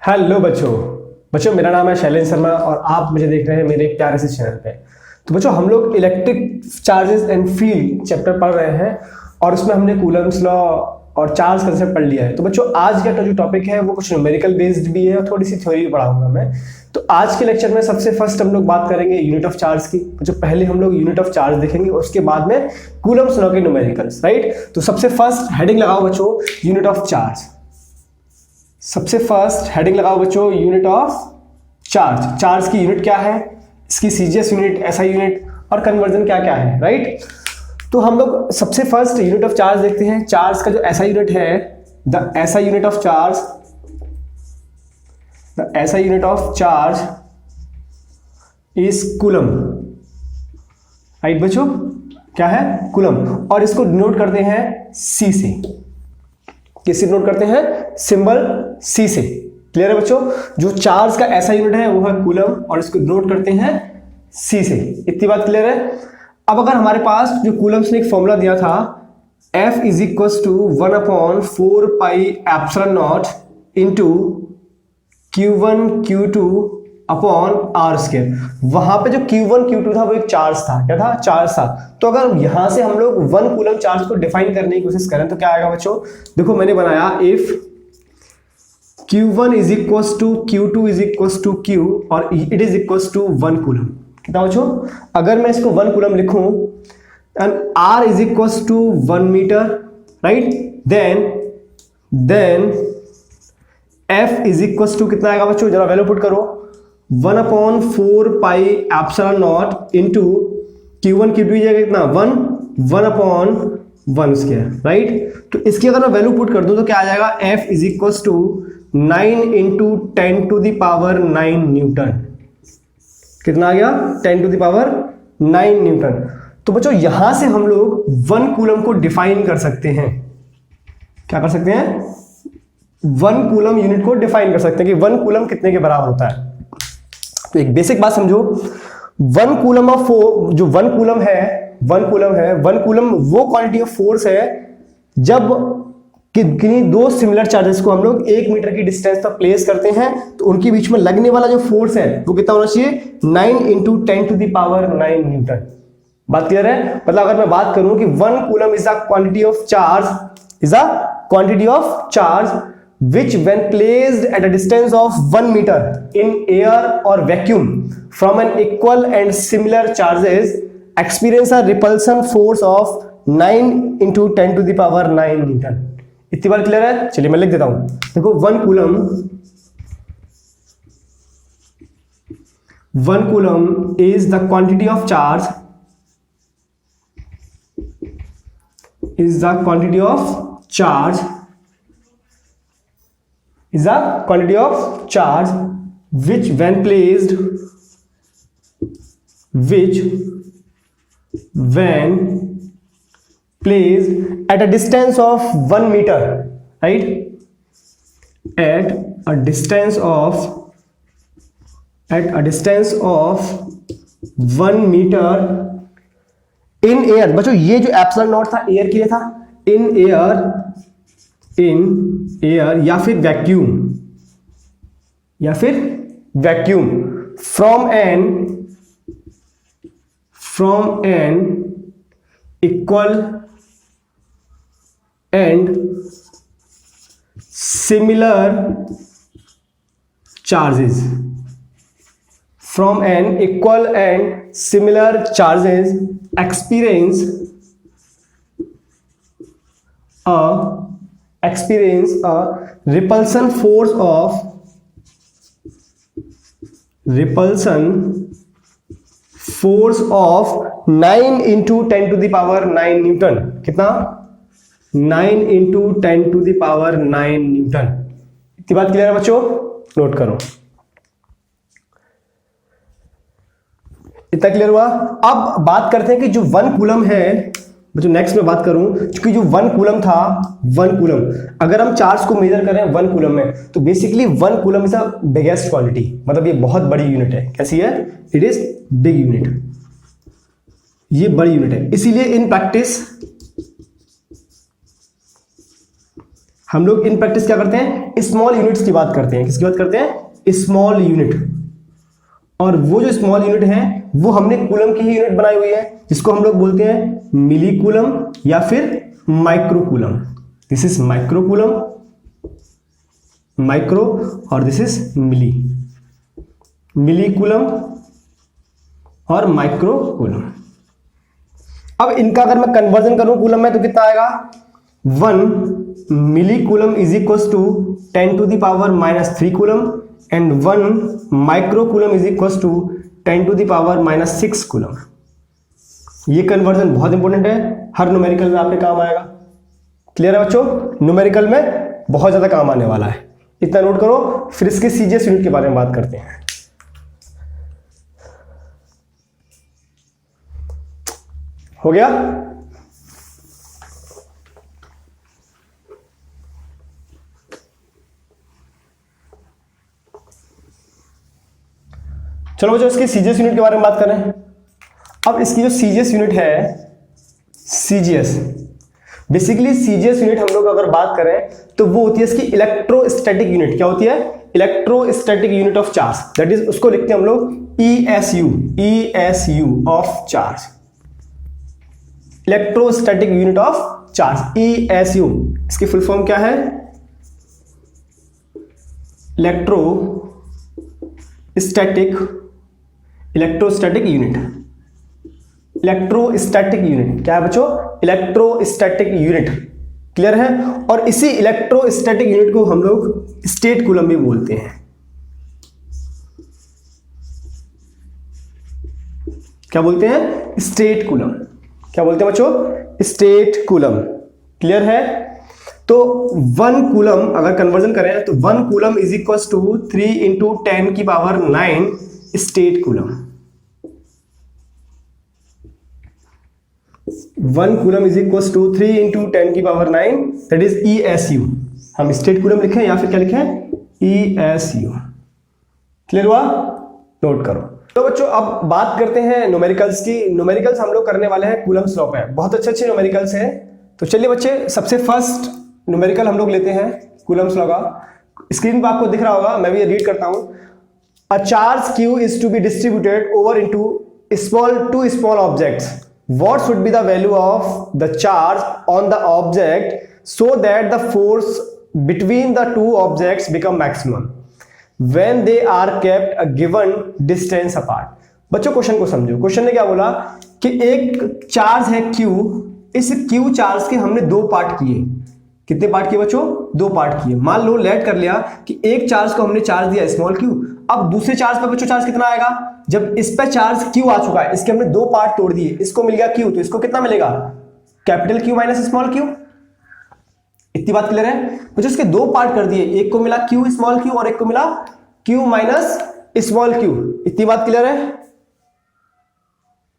Hello बच्चों। मेरा नाम है शैलेंद्र शर्मा और आप मुझे देख रहे हैं मेरे प्यारे से चैनल पे। तो बच्चों, हम लोग electric charges and field chapter पढ़ रहे हैं और उसमें हमने कूलम्स लॉ और चार्ज कंसेप्ट पढ़ लिया है। तो बच्चों, आज का जो टॉपिक है वो कुछ न्यूमेरिकल बेस्ड भी है और थोड़ी सी थ्योरी भी पढ़ाऊंगा मैं। तो आज के लेक्चर में सबसे फर्स्ट हम लोग बात करेंगे यूनिट ऑफ चार्ज की। जो पहले हम लोग यूनिट ऑफ चार्ज देखेंगे और उसके बाद में कूलम्स लॉ के न्यूमेरिकल्स, राइट। तो सबसे फर्स्ट हेडिंग लगाओ बच्चों, यूनिट ऑफ चार्ज। सबसे फर्स्ट हेडिंग लगाओ बच्चों, यूनिट ऑफ चार्ज। चार्ज की यूनिट क्या है, इसकी सीजीएस यूनिट, एसआई यूनिट और कन्वर्जन क्या क्या है, राइट। तो हम लोग सबसे फर्स्ट यूनिट ऑफ चार्ज देखते हैं। चार्ज का जो एसआई यूनिट है, the SI unit of charge, the SI unit of charge is coulomb, right बच्चों। क्या है? कूलम। और इसको डिनोट करते हैं सी से। किससे नोट करते हैं? सिंबल सी से। क्लियर है बच्चों? जो चार्ज का ऐसा यूनिट है वो है कूलम और इसको नोट करते हैं सी से। इतनी बात क्लियर है? अब अगर हमारे पास जो कूलम्स ने एक फॉर्मूला दिया था, F is equal to 1/4πε0 into Q1 Q2 upon are square. वहां पे जो Q1 Q2 था वो एक चार्ज था। क्या था? चार्ज था। तो अगर यहां से हम लोग 1 कूलम चार्ज को डिफाइन करने की कोशिश करें तो क्या आएगा बच्चों? देखो, मैंने बनाया if Q1 is equal to Q2 is equal to Q और it is equal to 1 coulomb. कितना बच्चों? अगर मैं इसको 1 कूलम लिखूं and R is equal to 1 metre, right, then F is equal to कितना आएगा बच्चों? जरा वैल्यू पुट करो। 1/4πε0 इंटू Q1 Q2 कितना? 1/1 स्क्वायर, राइट। तो इसकी अगर मैं वैल्यू पुट कर दूं तो क्या आ जाएगा? F is equal to 9 into 10⁹ newton. कितना आ गया? 10⁹ न्यूटन। तो बच्चों, यहां से हम लोग 1 कूलम को डिफाइन कर सकते हैं। क्या कर सकते हैं? 1 कूलम यूनिट को डिफाइन कर सकते हैं कि 1 कूलम कितने के बराबर होता है। तो एक बेसिक बात समझो, 1 कूलम ऑफ जो 1 कूलम है, 1 कूलम वो क्वांटिटी ऑफ फोर्स है जब किन्हीं दो सिमिलर चार्जेस को हम लोग 1 मीटर की डिस्टेंस तक प्लेस करते हैं तो उनके बीच में लगने वाला जो फोर्स है वो कितना होना चाहिए? 9 इंटू 10⁹ न्यूटन। बात क्लियर है? मतलब अगर मैं बात करूं कि 1 coulomb is the quantity of charge which when placed at a distance of 1 meter in air or vacuum from an equal and similar charges experience a repulsion force of 9 into 10⁹ Newton. इतनी बार clear है? चलिए मैं लिख देता हूं। देखो, 1 coulomb is the quantity of charge, is the quantity of charge which when placed at a distance of 1 meter, right, at a distance of 1 meter in air। बच्चों, ये जो एप्सिलॉन नॉट था एयर के लिए था। इन एयर या फिर vacuum from an equal and similar charges, experience a repulsion force of 9 into 10⁹ newton. कितना? 9 into 10⁹ न्यूटन। इतनी बात क्लियर है बच्चों? नोट करो। इतना क्लियर हुआ? अब बात करते हैं कि जो 1 कूलम है बच्चों, नेक्स्ट में बात करूं, क्योंकि जो 1 कूलम था, 1 कूलम अगर हम चार्ज को मेजर करें 1 कूलम में तो basically 1 coulomb is a biggest quantity. मतलब ये बहुत बड़ी यूनिट है। कैसी है? It is big unit. ये बड़ी यूनिट है। इसीलिए इन प्रैक्टिस हम लोग इन प्रैक्टिस क्या करते हैं, स्मॉल यूनिट्स की बात करते हैं। किसकी बात करते हैं, स्मॉल यूनिट। और वो जो स्मॉल यूनिट है वो हमने कूलम की ही यूनिट बनाई हुई है, जिसको हम लोग बोलते हैं मिली कूलम या फिर micro coulomb. This is micro coulomb, micro, और this is milli, milli coulomb और माइक्रो कूलम। अब इनका अगर मैं कन्वर्जन करूं कूलम में तो कितना आएगा, 1 milli coulomb is equal to 10⁻³ coulomb and 1 micro coulomb is equal to 10⁻⁻6 coulomb. ये कन्वर्जन बहुत इंपॉर्टेंट है, हर न्यूमेरिकल में आपके काम आएगा। क्लियर है बच्चों, न्यूमेरिकल में बहुत ज्यादा काम आने वाला है, इतना नोट करो। फिर इसके सीजीएस यूनिट के बारे में बात करते हैं। हो गया, चलो बच्चों इसकी सीजीएस यूनिट के बारे में बात करें। अब इसकी जो सीजीएस यूनिट है, सीजीएस बेसिकली सीजीएस यूनिट हम लोग अगर बात करें तो वो होती है इसकी इलेक्ट्रोस्टैटिक यूनिट। क्या होती है, electrostatic unit of charge, that is उसको लिखते हैं हम लोग ईएसयू, ईएसयू of charge, electrostatic unit of charge, ईएसयू। इसकी फुल फॉर्म क्या है, इलेक्ट्रोस्टैटिक यूनिट, इलेक्ट्रोस्टैटिक यूनिट क्या है बच्चों, इलेक्ट्रोस्टैटिक यूनिट। क्लियर है, और इसी इलेक्ट्रोस्टैटिक यूनिट को हम लोग स्टेट कूलम भी बोलते हैं। क्या बोलते हैं, स्टेट कूलम। क्या बोलते हैं बच्चों, स्टेट कूलम। क्लियर है, तो 1 कूलम अगर कन्वर्जन करें तो 1 coulomb is equal to 3 × 10⁹ stat coulomb. 1 coulomb is equal to 3 × 10⁹ that is ESU। हम स्टेट कूलम लिखें या फिर क्या लिखें, ESU। क्लियर हुआ, नोट करो। तो बच्चों अब बात करते हैं न्यूमेरिकल्स की। न्यूमेरिकल्स हम लोग करने वाले हैं कूलम्स लॉ पे, बहुत अच्छे न्यूमेरिकल्स हैं। तो चलिए बच्चे, सबसे फर्स्ट न्यूमेरिकल हम लोग लेते हैं कूलम्स लॉ का। स्क्रीन पर आपको दिख रहा होगा, मैं भी रीड करता हूं। A charge Q is to be distributed over into two small objects. What should be the value of the charge on the object so that the force between the two objects become maximum when they are kept a given distance apart? बच्चों question को समझो। Question ने क्या बोला कि एक charge है Q, इस Q चार्ज के हमने 2 पार्ट किए। कितने पार्ट किए बच्चों, 2 पार्ट किए। मान लो लेट कर लिया कि एक चार्ज को हमने चार्ज दिया स्मॉल q, अब दूसरे चार्ज पे बच्चों चार्ज कितना आएगा, जब इस पे चार्ज q आ चुका है, इसके हमने 2 पार्ट तोड़ दिए, इसको मिल गया q, तो इसको कितना मिलेगा, capital Q minus small q। इतनी बात क्लियर है बच्चों, इसके 2 पार्ट कर दिए, एक को मिला q स्मॉल q और एक को मिला q माइनस स्मॉल q। इतनी बात क्लियर है,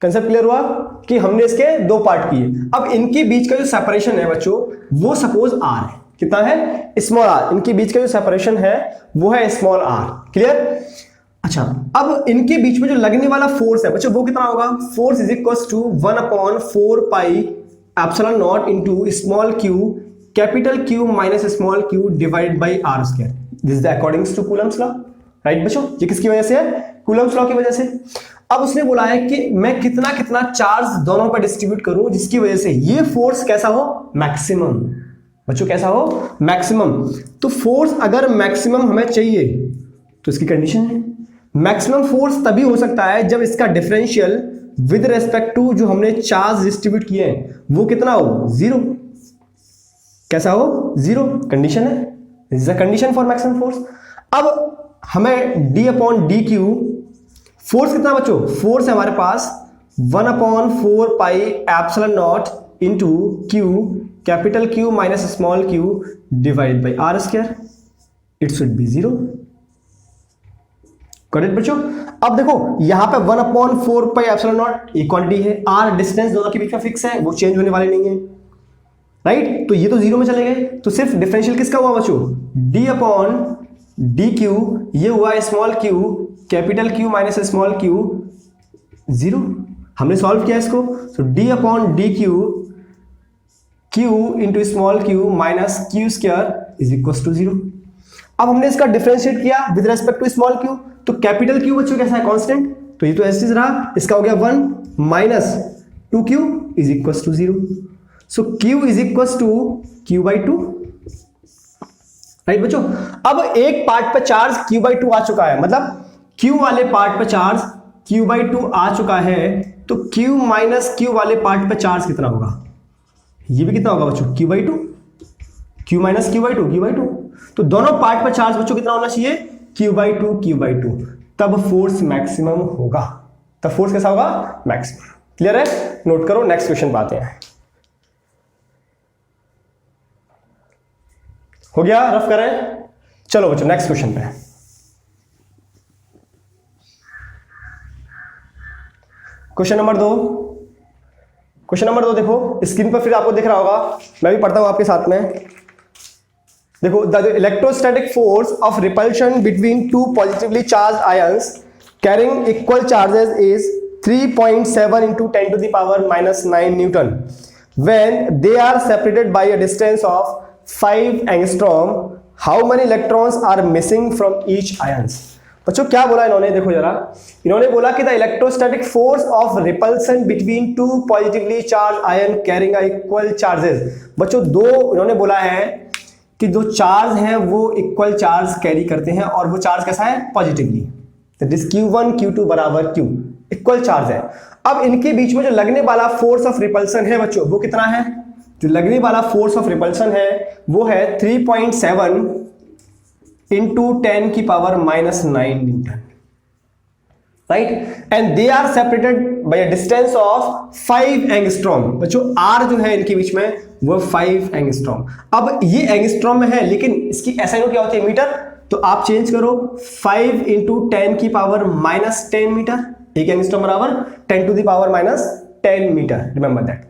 कंसेप्ट क्लियर हुआ कि हमने इसके 2 पार्ट किए। अब इनके बीच का जो सेपरेशन है बच्चों वो सपोज r है। कितना है, स्मॉल r। इनके बीच का जो सेपरेशन है वो है स्मॉल r। क्लियर। अच्छा, अब इनके बीच में जो लगने वाला फोर्स है बच्चों वो कितना होगा, force is equal to 1/4 pi epsilon not into small q capital Q minus small q divided by r square. This is according to Coulomb's law. Right बच्चों, ये किसकी वजह से है, कूलम्स लॉ की वजह से। अब उसने बोला है कि मैं कितना कितना चार्ज दोनों पर डिस्ट्रीब्यूट करूं जिसकी वजह से ये फोर्स कैसा हो, मैक्सिमम। बच्चों कैसा हो, मैक्सिमम। तो फोर्स अगर मैक्सिमम हमें चाहिए तो इसकी कंडीशन है, मैक्सिमम फोर्स तभी हो सकता है जब इसका डिफरेंशियल विद रेस्पेक्ट टू जो हमने चार्ज डिस्ट्रीब्यूट किए हैं वो कितना हो, 0। कैसा हो, 0। कंडीशन है, this is a condition for maximum force. अब हमें d/dq फोर्स कितना बच्चों, फोर्स है हमारे पास 1/4 pi epsilon not into q capital Q minus small q divide by r square. It should be 0। Correct बच्चों। अब देखो यहां पे 1/4 पाई एप्सिलॉन नॉट एक क्वांटिटी है, r डिस्टेंस दोनों के बीच में फिक्स है, वो चेंज होने वाले नहीं है। राइट, तो ये तो 0 में चले गए, तो सिर्फ डिफरेंशियल किसका हुआ बच्चों, d/dq, ये हुआ small q capital Q minus small q 0। हमने सॉल्व किया इसको, तो d/dq q into small q minus q square is equal to 0। अब हमने इसका डिफरेंशिएट किया with respect to small q, तो कैपिटल क्यू बच्चों कैसा है, कांस्टेंट, तो ये तो ऐसे रहा, इसका हो गया 1 minus 2q is equal to 0। So q is equal to q/2, right बच्चों। अब एक पार्ट पे चार्ज q/2 आ चुका है, मतलब q वाले पार्ट पे चार्ज q/2 आ चुका है, तो q माइनस q वाले पार्ट पे चार्ज कितना होगा, ये भी कितना होगा बच्चों, q/2, q माइनस q/2, तो दोनों पार्ट पे चार्ज बच्चों कितना होना चाहिए, q/2, तब फोर्स मैक्सिमम होगा, तब फोर्स कैसा होगा, मैक्सिमम। क्लियर है, नोट करो, नेक्स्ट क्वेश्चन पे आते हैं। हो गया, रफ करें, चलो बच्चों नेक्स्ट क्वेश्चन पे। क्वेश्चन नंबर 2 देखो स्क्रीन पर, फिर आपको दिख रहा होगा, मैं भी पढ़ता हूं आपके साथ में। देखो, the electrostatic force of repulsion between two positively charge ions carrying equal charges is 3.7 into 10 to the power minus 9 Newton when they are separated by a distance of 5 angstrom. How many electrons are missing from each ions? बच्चों क्या बोला इन्होंने, देखो जरा, इन्होंने बोला कि the electrostatic force of repulsion between two positively charge ion carrying equal charges. बच्चों दो इन्होंने बोला है कि जो चार्ज है वो इक्वल चार्ज कैरी करते हैं, और वो चार्ज कैसा है, positively, that is Q1 Q2 बराबर Q, इक्वल चार्ज है। अब इनके बीच में जो लगने वाला फोर्स ऑफ रिपल्सन है बच्चों, वो कितना है, जो लगने वाला फोर्स ऑफ रिपल्सन है वो है 3.7 into 10 की power minus 9 newton, right, and they are separated by a distance of 5 angstrom. बच्चों आर जो है इनके बीच में वो 5 एंगस्ट्रॉम। अब ये एंगस्ट्रॉम में है, लेकिन इसकी SI यूनिट क्या होती है, मीटर, तो आप चेंज करो, 5 into 10 की पावर माइनस 10 मीटर, एक एंगस्ट्रॉम बराबर 10 to the power minus 10 metre, remember that.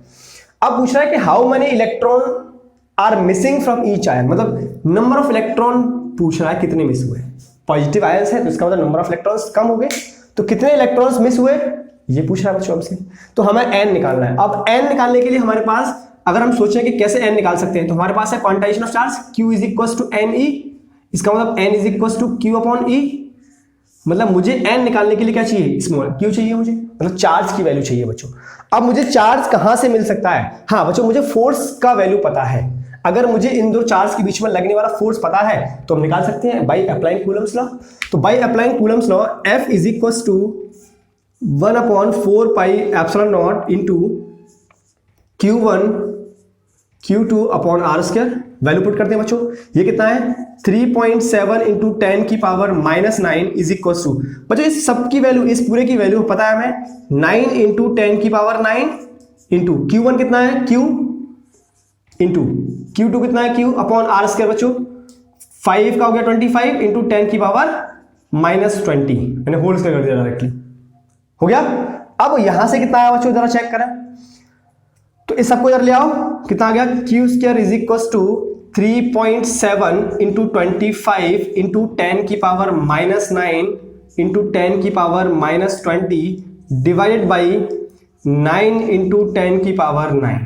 अब पूछ रहा है कि how many electron are missing from each ion, मतलब नंबर ऑफ इलेक्ट्रॉन पूछ रहा है कितने मिस हुए, पॉजिटिव आयंस है तो इसका मतलब नंबर ऑफ इलेक्ट्रॉन्स कम हो गए, तो कितने इलेक्ट्रॉन्स मिस हुए ये पूछ रहा है बच्चों हमसे। तो हमें n निकालना है। अब n निकालने के लिए हमारे पास, अगर हम सोचें कि कैसे n निकाल सकते हैं, तो हमारे पास है quantization of charge, q is equal to ne, इसका मतलब n is equal to q/e, मतलब मुझे n निकालने के लिए क्या चाहिए, स्मॉल q चाहिए मुझे, मतलब चार्ज की वैल्यू चाहिए बच्चों। अब मुझे चार्ज कहां से मिल सकता है, हाँ बच्चों मुझे फोर्स का वैल्यू पता है, अगर मुझे इन दो चार्ज के बीच में लगने वाला फोर्स पता है तो हम निकाल सकते हैं बाय अप्लाइंग कूलम्स लॉ। तो by applying Coulomb's law F is equal to 1/4 pi epsilon not into Q1 Q2 upon are square. Value put करते हैं बच्चों, ये कितना है 3.7 इंटू 10 की power minus 9 is equal to, बच्चों इस सब की वैल्यू, इस पूरे की वैल्यू पता है हमें, 9 इंटू 10 की पावर 9 इंटू Q1 कितना है Q इंटू Q2 कितना है Q अपॉन आर स्क्वायर। बच्चों 5 का हो गया 25 इंटू 10 की पावर माइनस 20, मैंने होल स्क्वायर कर दिया डायरेक्टली, हो गया। अब यहां से कितना आया बच्चों, जरा चेक करें, तो इस सबको इधर ले आओ, कितना आ गया Q square is equal to 3.7 into 25 into 10 की पावर माइनस 9 इंटू 10 की power minus 20 divided by 9 into 10 की पावर 9।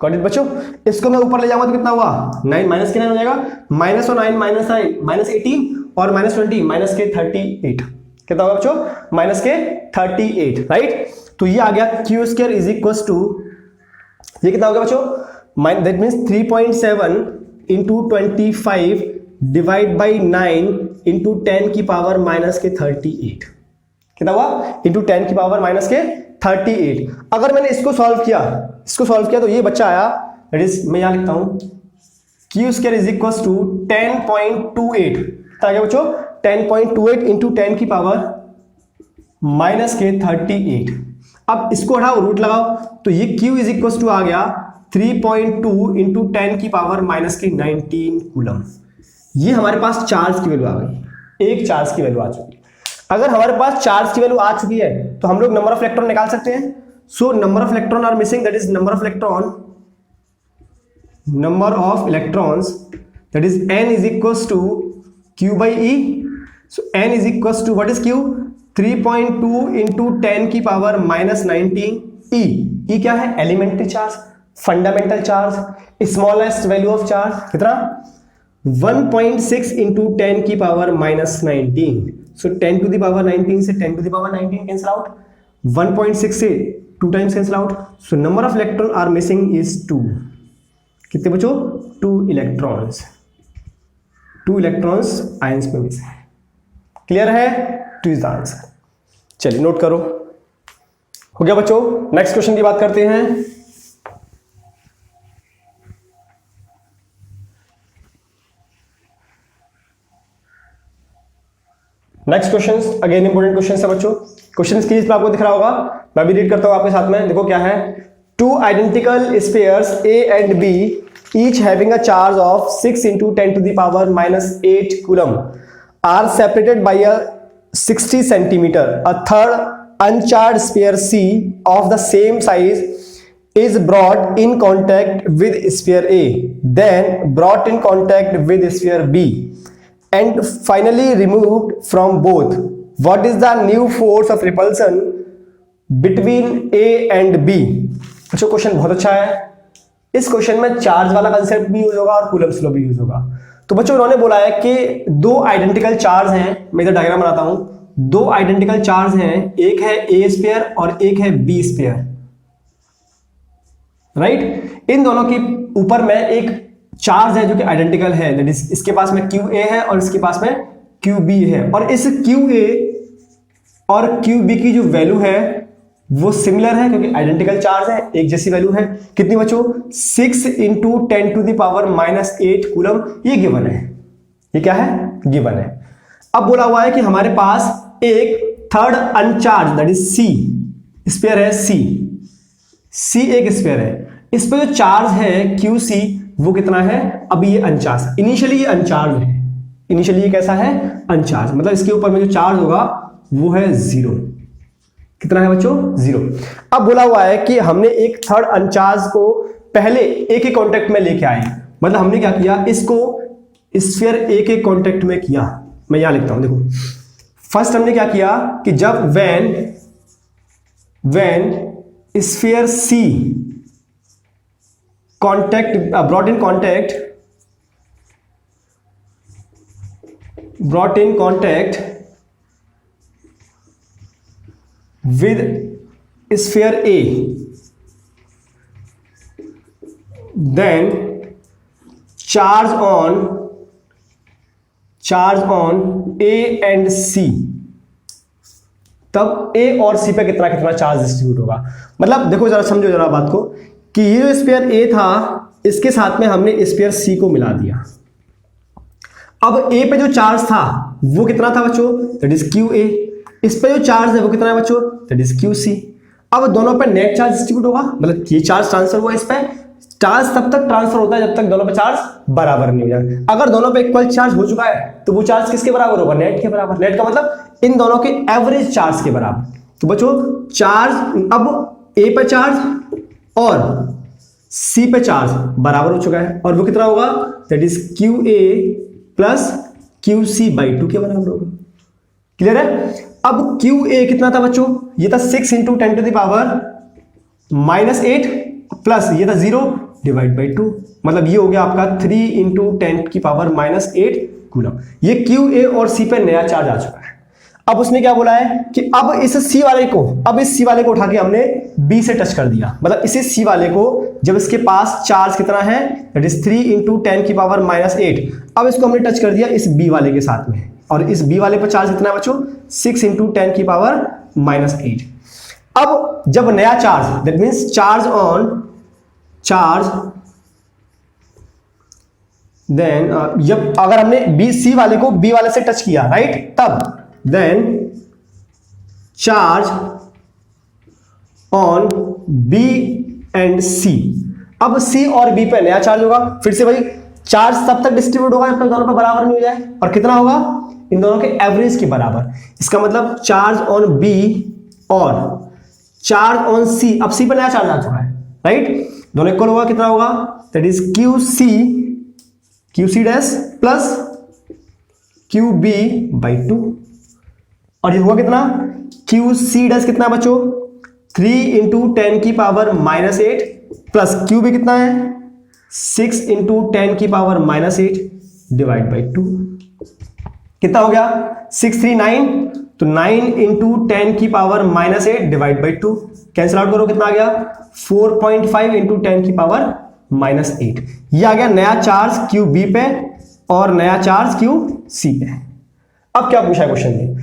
गॉट इट बच्चों, इसको मैं ऊपर ले जाऊंगा तो कितना हुआ 9 माइनस के 9 हो जाएगा, माइनस और 9 माइनस 9 माइनस 18 और माइनस 20 माइनस के 38, कितना होगा बच्चों माइनस के 38, राइट। तो ये आ गया Q square is equal to, ये कितना हो गया बच्चों, that means 3.7 into 25 divide by 9 into 10 की पावर माइनस के 38, कितना हुआ इंटू 10 की पावर माइनस के 38। अगर मैंने इसको सॉल्व किया तो ये बच्चा आया, दैट इज मैं यहां लिखता हूं Q square is equal to 10.28, कितना आ गया बच्चों 10.28 इंटू 10 की पावर माइनस के 38। अब इसको हटाओ, रूट लगाओ, तो ये Q इज इक्वल टू आ गया 3.2 इंटू 10 की पावर माइनस के 19 कूलम। ये हमारे पास चार्ज की वैल्यू आ गई, एक चार्ज की वैल्यू आ चुकी है। अगर हमारे पास चार्ज की वैल्यू आ चुकी है तो हम लोग नंबर ऑफ इलेक्ट्रॉन निकाल सकते हैं। So number of electron are missing, that is number of electrons that is n is equal to Q by E। So n is equal to what is Q 3.2 into 10 की power minus 19 E क्या है elementary charge, fundamental charge, smallest value of charge कितना 1.6 into 10 की power -19। So 10 to the power 19 से 10 to the power 19 cancel out, 1.6 से 2 times cancel out. So number of electron are missing is 2। कितने बचो 2 electrons, 2 electrons ions में missing. Clear है, 2 is the answer. चलिए note करो, हो गया बच्चों। नेक्स्ट क्वेश्चन की बात करते हैं। Next question again important question है बच्चों। क्वेश्चन स्क्रीन पर आपको दिख रहा होगा, मैं भी रीड करता हूं आपके साथ में। देखो क्या है, 2 identical spheres A and B each having a charge of 6 into 10 to the power -8 coulomb are separated by a 60 centimeter. A third uncharged sphere C of the same size is brought in contact with sphere A, then brought in contact with sphere B, and finally removed from both. What is the new force of repulsion between A and B? अच्छा, question बहुत अच्छा है। इस question में charge वाला concept भी use होगा और कूलम्ब्स लॉ भी यूज होगा। तो बच्चों उन्होंने बोला है कि 2 आइडेंटिकल चार्ज हैं, मैं इधर डायग्राम बनाता हूं। 2 आइडेंटिकल चार्ज हैं, एक है A स्फीयर और एक है B स्फीयर, राइट। इन दोनों के ऊपर में एक चार्ज है जो कि आइडेंटिकल है, दैट इज इसके पास में QA है और इसके पास में QB है, और इस QA और QB की जो वैल्यू है वो सिमिलर है क्योंकि आइडेंटिकल चार्ज है, एक जैसी वैल्यू है। कितनी बच्चों 6 into 10 to the power -8 coulomb, ये गिवन है। ये क्या है, गिवन है। अब बोला हुआ है कि हमारे पास एक third अनचार्ज that is C sphere है, C एक स्फीयर है। इस पे जो चार्ज है QC वो कितना है, अभी ये अनचार्ज, इनिशियली ये अनचार्ज है, इनिशियली ये कैसा है, अनचार्ज, मतलब इसके ऊपर में जो चार्ज होगा वो है 0। कितना है बच्चों, 0। अब बोला हुआ है कि हमने एक थर्ड अनचार्ज को पहले एक ही कांटेक्ट में लेके आए, मतलब हमने क्या किया, इसको स्फीयर एक एक कांटेक्ट में किया। मैं यहां लिखता हूं, देखो फर्स्ट हमने क्या किया कि जब when sphere C contact brought in contact with sphere A, then charge on A and C, तब A और C पे कितना कितना चार्ज डिस्ट्रीब्यूट होगा। मतलब देखो जरा समझो जरा बात को कि ये जो स्फीयर A था इसके साथ में हमने स्फीयर C को मिला दिया। अब A पे जो चार्ज था वो कितना था बच्चों, दैट इज QA। इस पे जो चार्ज है वो कितना है बच्चों, दैट इज QC। अब दोनों पे नेट चार्ज डिस्ट्रीब्यूट होगा, मतलब ये चार्ज ट्रांसफर हुआ, इस पे चार्ज तब तक ट्रांसफर होता है जब तक दोनों पे चार्ज बराबर नहीं हो जाए। अगर दोनों पे इक्वल चार्ज हो चुका है तो वो चार्ज किसके बराबर होगा, नेट के बराबर। नेट का मतलब इन दोनों के एवरेज चार्ज के बराबर। तो बच्चों चार्ज अब A पे चार्ज और C पे चार्ज बराबर हो चुका है, और वो कितना होगा, that is QA plus QC/2 के बराबर होगा। क्लियर है। अब QA कितना था बच्चों, ये था 6 into 10 to the power -8 plus ये था 0 डिवाइड बाई 2, मतलब ये हो गया आपका 3 इंटू 10 की पावर -8 कूलम। ये QA और C पे नया चार्ज आ चुका है। अब उसने क्या बोला है कि अब इस C वाले को उठा के हमने B से टच कर दिया, मतलब इसे C वाले को जब इसके पास चार्ज कितना है, दैट इज 3 इंटू 10 की पावर -8, अब इसको हमने टच कर दिया इस B वाले के साथ में, और इस B वाले पर चार्ज कितना है बच्चों, 6 इंटू 10 की पावर -8। अब जब नया charge, that means charge on charge, then जब अगर हमने C वाले को B वाले से टच किया, राइट, तब then charge on B and C। अब C और B पे नया चार्ज होगा, फिर से भाई चार्ज तब तक डिस्ट्रीब्यूट होगा जब तक दोनों पे बराबर नहीं हो जाए, और कितना होगा, इन दोनों के एवरेज के बराबर। इसका मतलब चार्ज ऑन B और चार्ज ऑन C, अब C पे नया चार्ज आ चुका है, राइट, दोनों इक्वल होगा, कितना होगा, that is QC dash plus QB/2, और ये हुआ कितना, QC डैश कितना बच्चों, 3 इंटू 10 की पावर -8 प्लस क्यू बी कितना है 6 इंटू 10 की पावर -8 डिवाइड बाई 2। कितना हो गया 6 3 9, तो 9 इंटू 10 की power -8 divide by 2। Cancel out करो, कितना आ गया 4.5 इंटू 10 की पावर -8। ये आ गया नया चार्ज क्यू बी पे और नया चार्ज क्यू सी पे। अब क्या पूछा है क्वेश्चन में,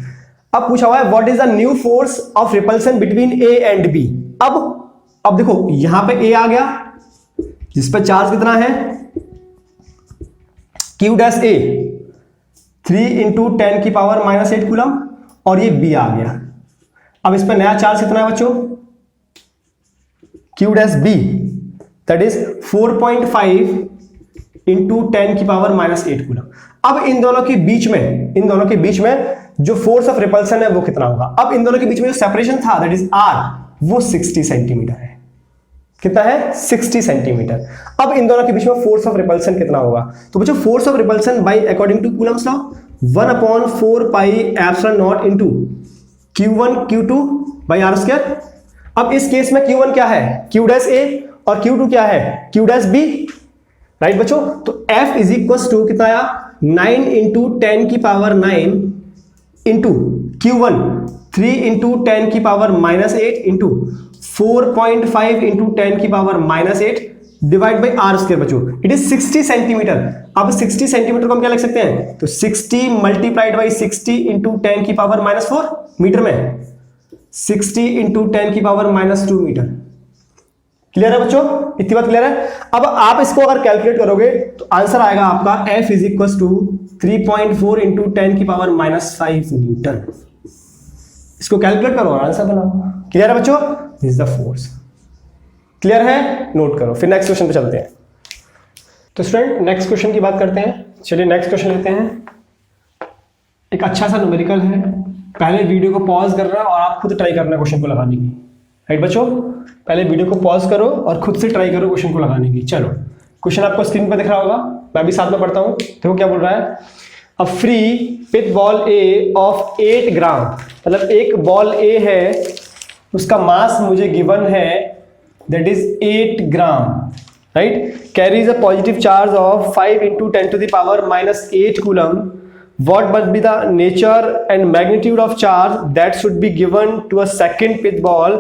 अब पूछा हुआ है what is the new force of repulsion between A and B. अब देखो यहां पे ए आ गया जिस पे चार्ज कितना है क्यू डैश ए 3 इंटू 10 की पावर -8 कूलम, और ये बी आ गया। अब इस पे नया चार्ज कितना है बच्चों Q dash B, that is 4.5 into 10 की पावर -8 कूलम। अब इन दोनों के बीच में जो फोर्स ऑफ रिपल्सन है वो कितना होगा। अब इन दोनों के बीच में जो सेपरेशन था दैट इज आर, वो 60 सेंटीमीटर है। कितना है 60 सेंटीमीटर। अब इन दोनों के बीच में फोर्स ऑफ रिपल्सन कितना होगा, तो बच्चों force of repulsion by according to Coulomb's law 1/4 pi epsilon not into Q1 Q2 by are square. अब इस केस में Q1 क्या है Q डैश ए और Q2 क्या है Q डैश बी, राइट बच्चों। तो F इज इक्वल टू कितना आया 9 इंटू 10 की पावर 9 इंटू Q1 3 इंटू 10 की पावर -8 इंटू 4.5 इंटू 10 की power -8 divide by are square बच्चों। It is 60 centimetre. अब 60 सेंटीमीटर को हम क्या लिख सकते हैं, तो 60 मल्टीप्लाइड बाई 60 इंटू 10 की पावर -4 मीटर में 60 इंटू 10 की पावर -2 मीटर। क्लियर है बच्चों, इतनी बात क्लियर है। अब आप इसको अगर कैलकुलेट करोगे तो आंसर आएगा आपका F is equal to 3.4 into 10 की पावर -5 न्यूटन। इसको कैलकुलेट करो और आंसर बनाओ। क्लियर है बच्चों, this is the force. Clear है, नोट करो। फिर नेक्स्ट क्वेश्चन पे चलते हैं। तो स्टूडेंट नेक्स्ट क्वेश्चन की बात करते हैं। चलिए नेक्स्ट क्वेश्चन लेते हैं। एक अच्छा सा न्यूमेरिकल है, पहले वीडियो को पॉज करना और आप खुद ट्राई करना क्वेश्चन को लगाने की। राइट बच्चों, पहले वीडियो को पॉज करो और खुद से ट्राई करो क्वेश्चन को लगाने की। चलो क्वेश्चन आपको स्क्रीन पर दिख रहा होगा, मैं भी साथ में पढ़ता हूँ। देखो क्या बोल रहा है, a free pitch ball A of 8 ग्राम, मतलब एक बॉल ए है उसका मास मुझे गिवन है that is 8 gram, right, carries a positive charge of 5 into 10 to the power -8 coulomb. What must be the nature and magnitude of charge that should be given to a second pitch ball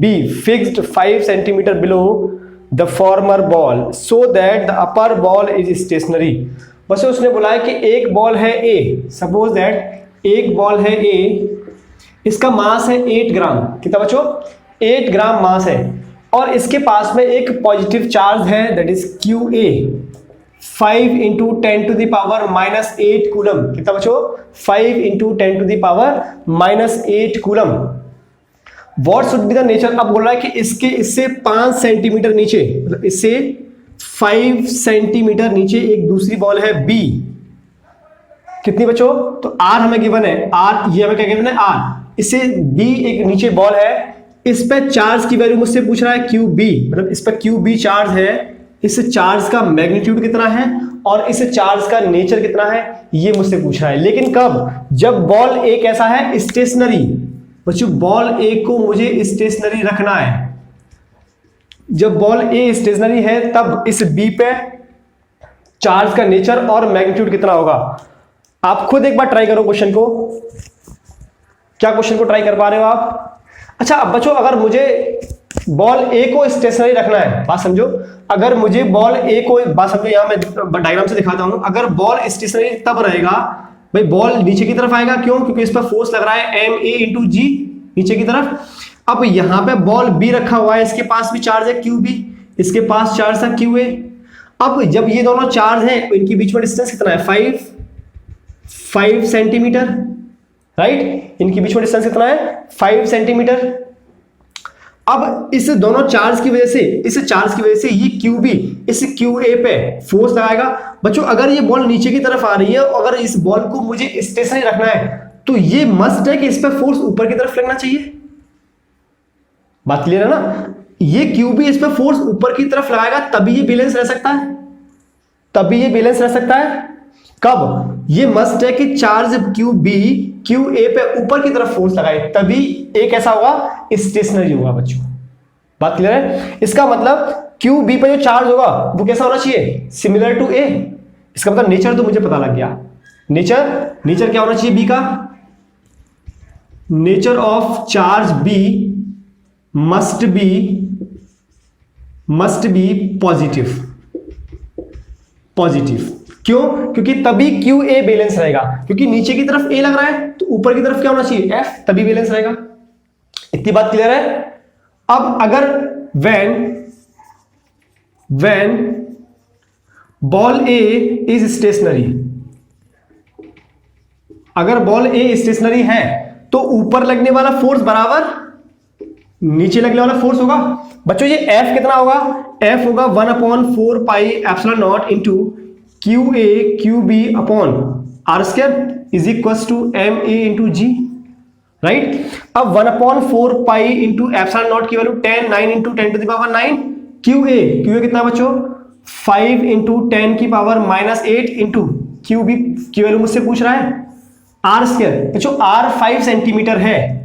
B fixed 5 centimeter below the former ball so that the upper ball is stationary। बस उसने बोला है कि एक ball है A, suppose that एक ball है A, इसका मास है 8 ग्राम। कितना बच्चों 8 ग्राम मास है, और इसके पास में एक पॉजिटिव चार्ज है that is QA 5 into 10 to the power -8 coulomb. कितना बच्चों 5 into 10 to the power -8 coulomb. What should be the nature, अब बोल रहा है कि इससे 5 सेंटीमीटर नीचे, मतलब इससे 5 सेंटीमीटर नीचे एक दूसरी बॉल है B। कितनी बच्चों, तो R हमें गिवन है, R ये हमें क्या गिवन है R। इससे B एक नीचे बॉल है, इस पे चार्ज की वैल्यू मुझसे पूछ रहा है QB, मतलब इस पे QB चार्ज है, इस चार्ज का मैग्नीट्यूड कितना है और इस चार्ज का नेचर कितना है ये मुझसे पूछ रहा है। लेकिन कब, जब बॉल ए कैसा है स्टेशनरी। बच्चों बॉल ए को मुझे स्टेशनरी रखना है। जब बॉल ए स्टेशनरी है तब इस बी पे चार्ज का नेचर और मैग्नीट्यूड कितना होगा। आप खुद एक बार ट्राई करो क्वेश्चन को। क्या क्वेश्चन को ट्राई कर पा रहे हो आप? अच्छा अब बच्चों अगर मुझे बॉल ए को स्टेशनरी रखना है, बात समझो, अगर मुझे बॉल ए को, बात समझो, यहां मैं डायग्राम से दिखाता हूं। अगर बॉल स्टेशनरी तब रहेगा भाई बॉल नीचे की तरफ आएगा, क्यों, क्योंकि इस पर फोर्स लग रहा है MA इंटू जी नीचे की तरफ। अब यहां पे बॉल बी रखा हुआ है, इसके पास भी चार्ज है QB, इसके पास चार्ज है QA। अब जब ये दोनों चार्ज हैं इनके बीच में डिस्टेंस कितना है 5 सेंटीमीटर, राइट, इनके बीच में डिस्टेंस कितना है 5 सेंटीमीटर। अब इस दोनों चार्ज की वजह से, इस चार्ज की वजह से ये QB इस QA पे फोर्स लगाएगा। बच्चों अगर ये बॉल नीचे की तरफ आ रही है और अगर इस बॉल को मुझे स्टेशनरी रखना है तो ये मस्ट है कि इस पे फोर्स ऊपर की तरफ लगना चाहिए। बात क्लियर है ना, ये QB इस पे फोर्स ऊपर की तरफ लगाएगा तभी ये बैलेंस रह सकता है, तभी ये बैलेंस रह सकता है। कब, ये मस्ट है कि चार्ज QB QA पे ऊपर की तरफ फोर्स लगाए तभी एक ऐसा होगा स्टेशनरी होगा बच्चों। बात क्लियर है? इसका मतलब क्यू बी पर जो चार्ज होगा वो कैसा होना चाहिए? सिमिलर टू ए। इसका मतलब नेचर तो मुझे पता लग गया। नेचर क्या होना चाहिए बी का? Nature of charge B must be positive. क्यों? क्योंकि तभी क्यू ए बैलेंस रहेगा, क्योंकि नीचे की तरफ ए लग रहा है तो ऊपर की तरफ क्या होना चाहिए? एफ, तभी बैलेंस रहेगा। इतनी बात क्लियर है? अब अगर when ball A is stationary, अगर बॉल ए स्टेशनरी है तो ऊपर लगने वाला फोर्स बराबर नीचे लगने वाला फोर्स होगा। बच्चों ये F कितना होगा? F होगा 1/4 pi epsilon not into Q A Q B upon are square is equal to m A into g, right. अब 1/4 पाई इंटू एप्सिलॉन नॉट की value 10, 9 into 10 to the power 9। Q A कितना बच्चों? 5 into 10 की power -8 into Q B की value मुझसे पूछ रहा है आर स्क्वायर। बच्चों आर 5 सेंटीमीटर है,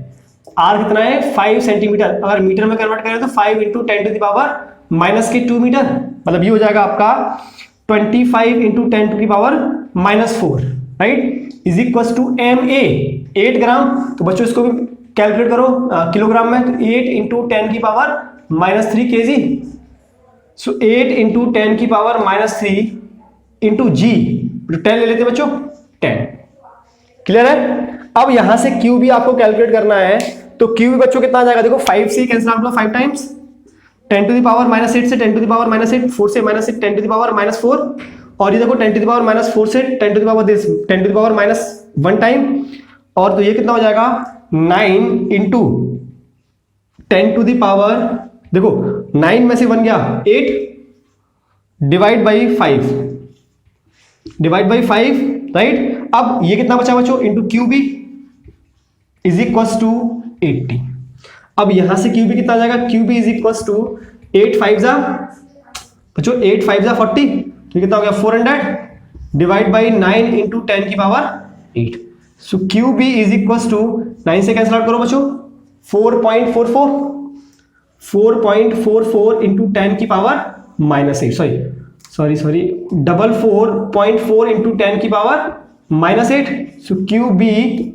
आर कितना है? 5 सेंटीमीटर। अगर मीटर में कन्वर्ट करें तो 5 into 10 to the power -2 metre, मतलब ये हो जाएगा आपका 25 into 10 to the power -4, right, is equal to m A 8 gram. तो बच्चों इसको भी कैलकुलेट करो किलोग्राम में, तो 8 इंटू 10 की पावर -3 kg। सो 8 इंटू 10 की पावर -3 इंटू जी, 10 ले लेते हैं बच्चों, 10। क्लियर है? अब यहां से क्यू भी आपको कैलकुलेट करना है, तो क्यू भी बच्चों कितना आ जाएगा? देखो 5 से कैंसिल आउट हुआ 5 टाइम्स, 10 टू द पावर -8 से 10 टू द पावर -8, 4 से -8 10 टू द पावर -4, और ये देखो 10 टू द पावर -4 से 10 टू द पावर 1 टाइम, और तो ये कितना हो जाएगा? 9 इंटू 10 टू द पावर, देखो 9 में से 1 गया 8, डिवाइड बाई 5, राइट। अब ये कितना बचा बच्चों? Into Q B is equal to 80। अब यहां से क्यू बी कितना आ जाएगा? Q B is equal to 8 5 जा बच्चों, 8 5 जा 40, तो कितना हो गया? 400 डिवाइड बाई 9 इंटू 10 की power 8। So Q B is equal to 9 से कैंसिल आउट करो बच्चों, 4.44 इंटू 10 की पावर -8, सॉरी 4.4 इंटू 10 की power -8। So Q B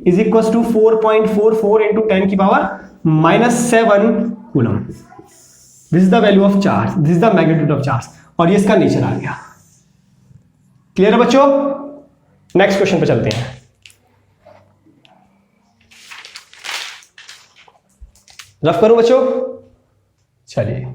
is equal to 4.44 into 10 की power -7 coulomb. This is the value of charge, this is the magnitude of charge, और ये इसका nature आ गया। क्लियर है बच्चों? नेक्स्ट क्वेश्चन पे चलते हैं। रफ करूं बच्चों? चलिए,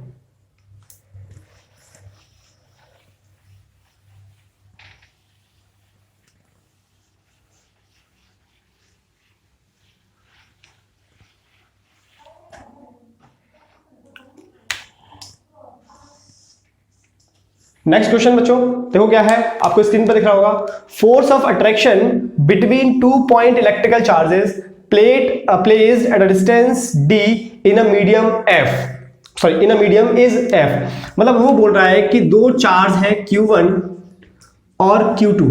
नेक्स्ट क्वेश्चन बच्चों देखो क्या है, आपको स्क्रीन पर दिख रहा होगा। Force of attraction between 2 point electrical charges placed at a distance d in a medium is f। मतलब वो बोल रहा है कि दो चार्ज है Q1 और Q2,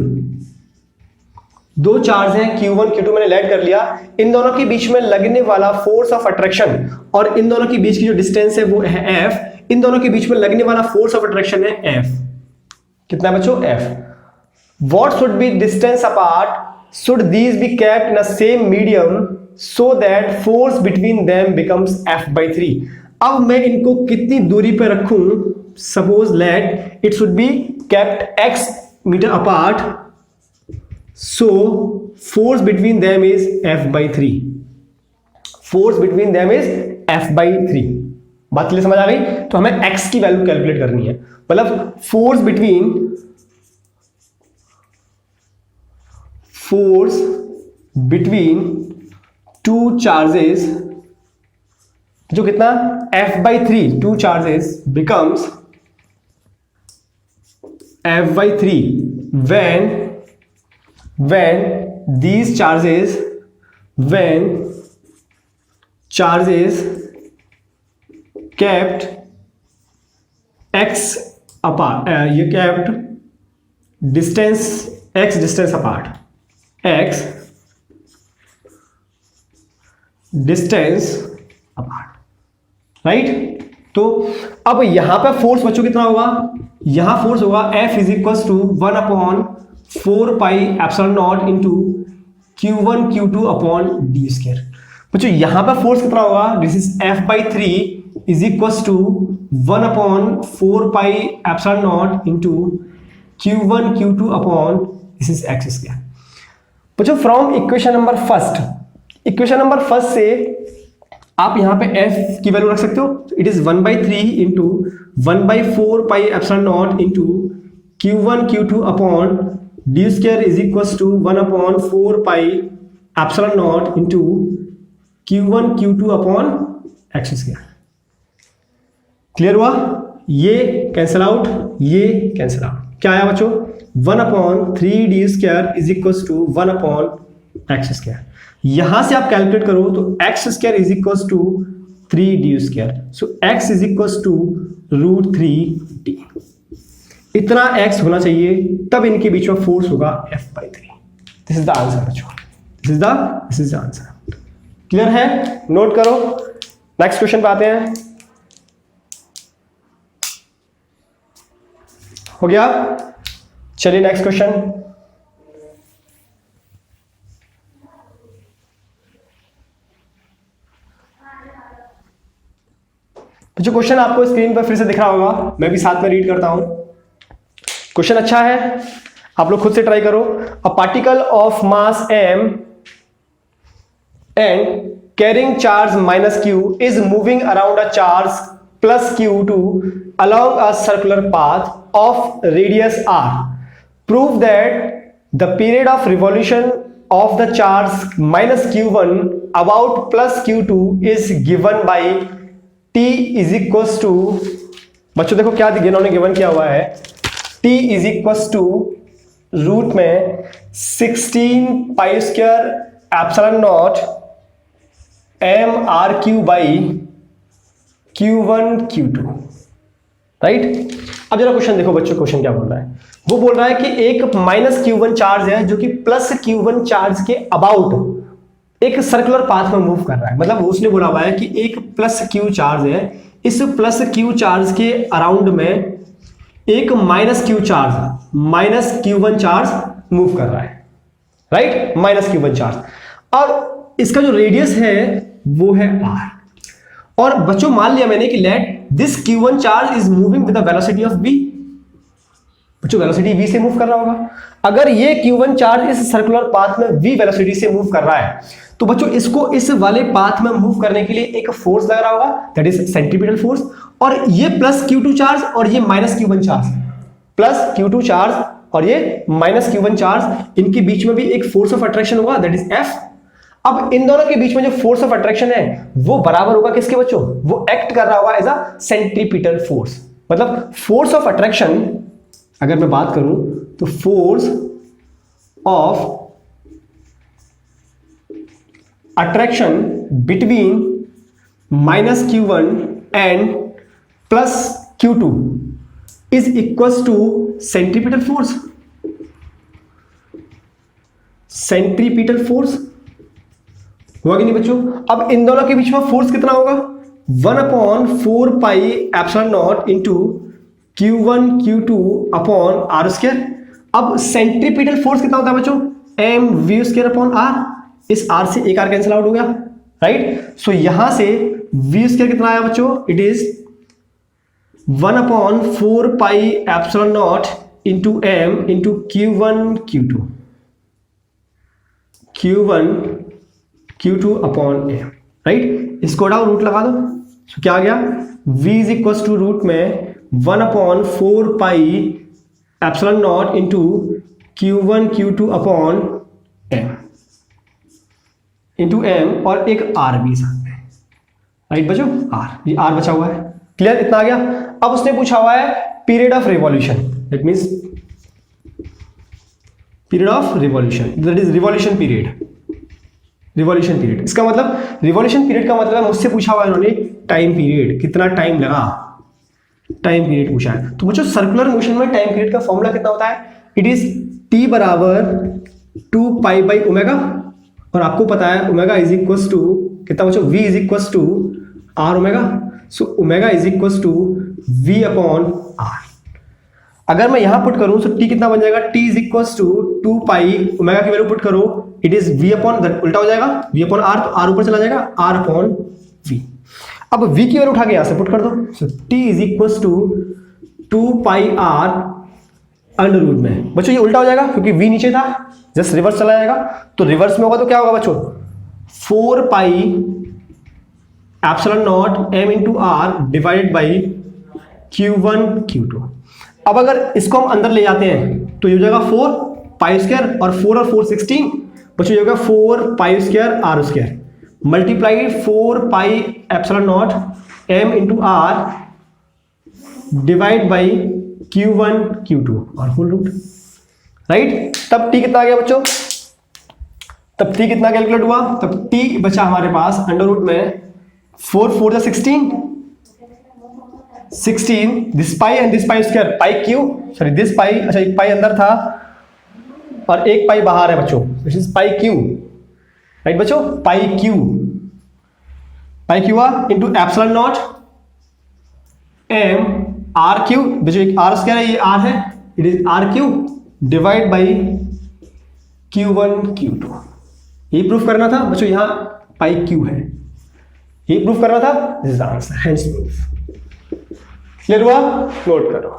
दो चार्ज हैं Q1 Q2 मैंने लेट कर लिया। इन दोनों के बीच में लगने वाला फोर्स ऑफ अट्रैक्शन और इन दोनों के बीच की जो डिस्टेंस है वो है f। इन दोनों के बीच में लगने वाला फोर्स ऑफ अट्रैक्शन है f। कितना बच्चों? f। What should be distance apart? Should these be kept in the same medium so that force between them becomes f/3? अब मैं इनको कितनी दूरी पे रखूं? Suppose let it should be kept x meter apart, so force between them is f/3. Force between them is f/3। बात clear समझ आ गई? तो हमें x की वैल्यू कैलकुलेट करनी है, मतलब फोर्स बिटवीन टू चार्जेस, जो कितना? f/3, two charges becomes f/3 when these charges kept x apart, ये kept x distance apart, right. तो अब यहां पे फोर्स बच्चों कितना होगा, यहां फोर्स होगा F is equal to 1/4 pi epsilon not into Q1 Q2 upon D square. बच्चों यहां पे फोर्स कितना होगा, this is F/3 is equal to 1/4 pi epsilon not into Q1 Q2 upon this is x square. बच्चों from equation number first से आप यहां पे f की वैल्यू रख सकते हो, it is 1/3 into 1/4 pi epsilon not into Q1 Q2 upon D square is equal to 1/4 pi epsilon not into Q1 Q2 upon x square. Clear हुआ, ये कैंसिल आउट, ये कैंसिल आउट, क्या आया बच्चों 1/3 D square is equal to 1/एक्स square. यहां से आप कैलकुलेट करो तो x square is equal to 3 D square, so x is equal to √3d। इतना एक्स होना चाहिए, तब इनके बीच में फोर्स होगा F/3। This is the answer बच्चों, this is the answer. Clear है, नोट करो। नेक्स्ट क्वेश्चन पे आते हैं। हो गया, चलिए नेक्स्ट क्वेश्चन। जो क्वेश्चन आपको स्क्रीन पर फिर से दिख रहा होगा, मैं भी साथ में रीड करता हूं। क्वेश्चन अच्छा है, आप लोग खुद से ट्राई करो। A particle of mass m and carrying charge -q is moving around a charge +q2 along a circular path of radius r. Prove that the period of revolution of the charge -q1 about +q2 is given by t is equals to, बच्चों देखो क्या इन्होंने given किया हुआ है, t is equals to root में 16 pi square epsilon naught m/r³ by Q1 Q2, right. अब जरा क्वेश्चन देखो बच्चों, क्वेश्चन क्या बोल रहा है, वो बोल रहा है कि एक -q1 चार्ज है जो कि +q1 चार्ज के अबाउट एक सर्कुलर पाथ में मूव कर रहा है। मतलब उसने बोला हुआ है कि एक +q चार्ज है, इस +q चार्ज के अराउंड में एक -q1 चार्ज मूव कर रहा है, राइट, -q1 चार्ज। और इसका जो रेडियस है वो है r। और बच्चों मान लिया मैंने कि let this q1 charge is moving with the velocity of v। बच्चों वेलोसिटी v से मूव कर रहा होगा। अगर ये q1 चार्ज इस सर्कुलर पाथ में v वेलोसिटी से मूव कर रहा है, तो बच्चों इसको इस वाले पाथ में मूव करने के लिए एक फोर्स लग रहा होगा, दैट इज सेंट्रीपिटल फोर्स। और ये +q2 चार्ज और ये -q1 चार्ज, +q2 चार्ज और ये -q1 चार्ज, इनके बीच में भी एक फोर्स ऑफ अट्रैक्शन होगा, दैट इज F। अब इन दोनों के बीच में जो फोर्स ऑफ अट्रैक्शन है वो बराबर होगा किसके बच्चों, वो एक्ट कर रहा होगा एज अ सेंट्रीपिटल फोर्स। मतलब फोर्स ऑफ अट्रैक्शन अगर मैं बात करूं तो force of attraction between -q1 and +q2 is equal to centripetal force. Centripetal force हुआ कि नहीं बच्चों। अब इन दोनों के बीच में फोर्स कितना होगा, 1/4 pi epsilon not into Q1 Q2 upon r²। अब सेंट्रीपिटल फोर्स कितना होता है बच्चों, mv² अपॉन r। इस r से एक r कैंसिल आउट हो गया, राइट। सो यहां से v² कितना आया बच्चों, it is 1/4 pi epsilon not into m into Q1 Q2 upon m, right. इसको डाउन रूट लगा दो, so क्या आ गया, v is equal to root में 1/4 pi epsilon not into Q1 Q2 upon m और एक r भी साथ में, राइट बच्चों, r, ये r बचा हुआ है। क्लियर, इतना आ गया। अब उसने पूछा हुआ है period of revolution, that means period of revolution, that is revolution period. Revolution period, इसका मतलब रिवॉल्यूशन पीरियड का मतलब है, मुझसे पूछा हुआ है इन्होंने टाइम पीरियड, कितना टाइम लगा, टाइम पीरियड पूछा है। तो बच्चों सर्कुलर मोशन में टाइम पीरियड का फॉर्मूला कितना होता है, इट इज t बराबर 2π/ω, और आपको पता है ओमेगा इज इक्वल टू कितना बच्चों, v is equal to r omega. So omega is equal to v upon r. अगर मैं यहां पुट करूं तो टी कितना बन जाएगा, T is equal to 2 pi omega की वैल्यू पुट करो, इट इज वी अपॉन, उल्टा हो जाएगा वी अपॉन आर, तो आर ऊपर चला जाएगा, आर अपॉन वी। अब वी की वैल्यू उठा के यहां से पुट कर दो, so T is equal to 2 pi R under root में। बच्चों ये उल्टा हो जाएगा क्योंकि v नीचे था, जस्ट रिवर्स चला जाएगा, तो रिवर्स में होगा तो क्या होगा बच्चों, 4 pi epsilon naught m into r divided by Q1 Q2। अब अगर इसको हम अंदर ले जाते हैं तो ये हो जाएगा 4 पाई स्क्वायर और 4 और 4 16, बच्चों ये होगा 4 pi square r square multiply 4 pi epsilon naught m into r divide by Q1 Q2 और होल रूट, राइट। तब t कितना आ गया बच्चों, तब t कितना कैलकुलेट हुआ, तब t बचा हमारे पास अंडर रूट में 4 4 जा 16 this pi and this pi square, pi Q sorry this pi, अच्छा एक पाई अंदर था और एक पाई बाहर है बच्चों, this is pi Q, right बच्चों, पाई क्यू आ into epsilon naught m R Q, बच्चों एक आर स्क्वायर है, ये आर है, it is R Q divide by Q1 Q2। ये प्रूफ करना था बच्चों, यहां पाई क्यू है, ये प्रूफ करना था, this is the answer, hence proof. Clear हुआ, नोट करो।